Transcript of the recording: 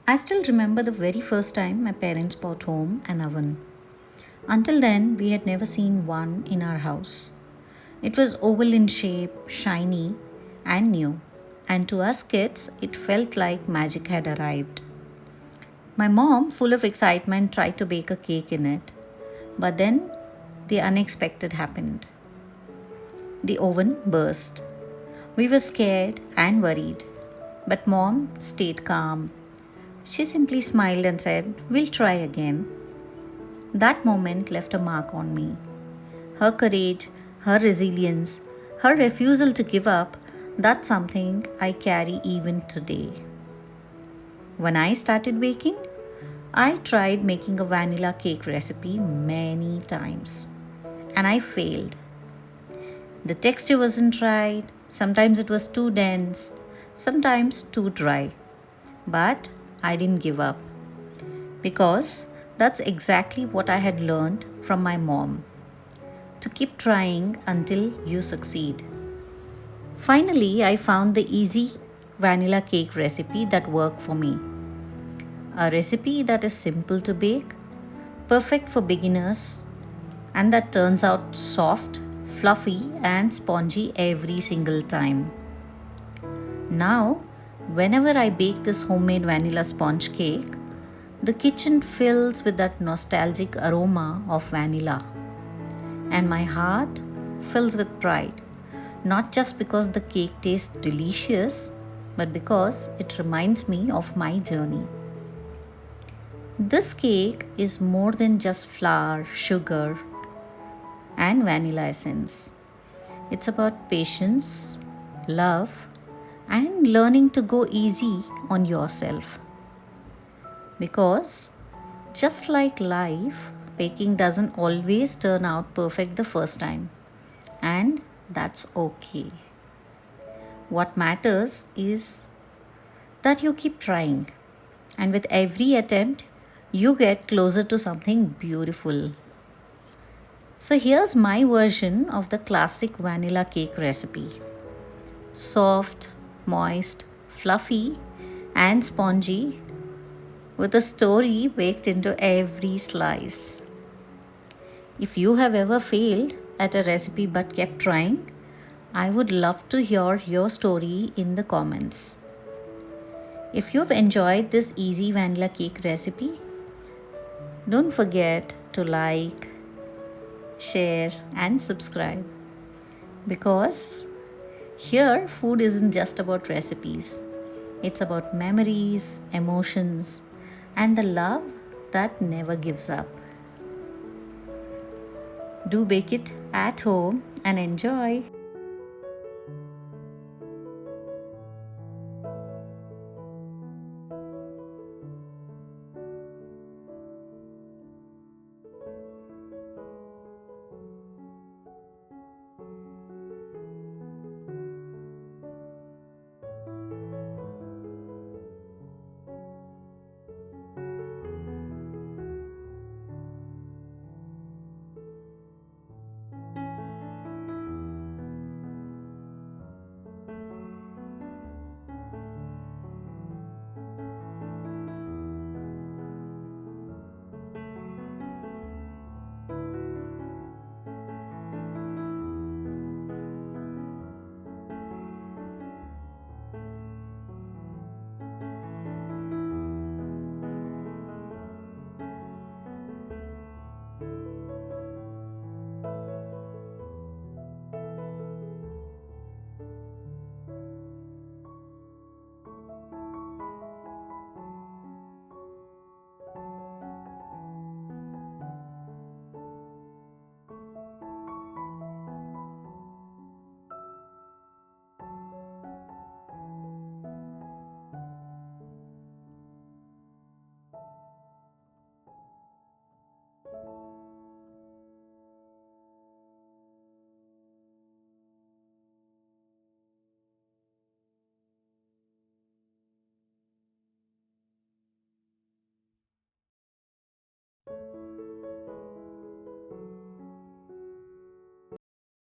I still remember the very first time my parents brought home an oven. Until then, we had never seen one in our house. It was oval in shape, shiny, and new. And to us kids, it felt like magic had arrived. My mom, full of excitement, tried to bake a cake in it. But then the unexpected happened. The oven burst. We were scared and worried. But mom stayed calm. She simply smiled and said, "We'll try again." That moment left a mark on me. Her courage, her resilience, her refusal to give up, that's something I carry even today. When I started baking, I tried making a vanilla cake recipe many times and I failed. The texture wasn't right, sometimes it was too dense, sometimes too dry. But I didn't give up because that's exactly what I had learned from my mom, to keep trying until you succeed. Finally, I found the easy vanilla cake recipe that worked for me. A recipe that is simple to bake, perfect for beginners, and that turns out soft, fluffy, and spongy every single time. Now, whenever I bake this homemade vanilla sponge cake, the kitchen fills with that nostalgic aroma of vanilla, and my heart fills with pride, not just because the cake tastes delicious, but because it reminds me of my journey. This cake is more than just flour, sugar, and vanilla essence. It's about patience, love, and learning to go easy on yourself. Because just like life, baking doesn't always turn out perfect the first time, and that's okay. What matters is that you keep trying, and with every attempt, you get closer to something beautiful. So, here's my version of the classic vanilla cake recipe: soft, moist, fluffy, and spongy, with a story baked into every slice. If you have ever failed at a recipe but kept trying, I would love to hear your story in the comments. If you've enjoyed this easy vanilla cake recipe, don't forget to like, share, and subscribe, because here food isn't just about recipes, it's about memories, emotions, and the love that never gives up. Do bake it at home and enjoy.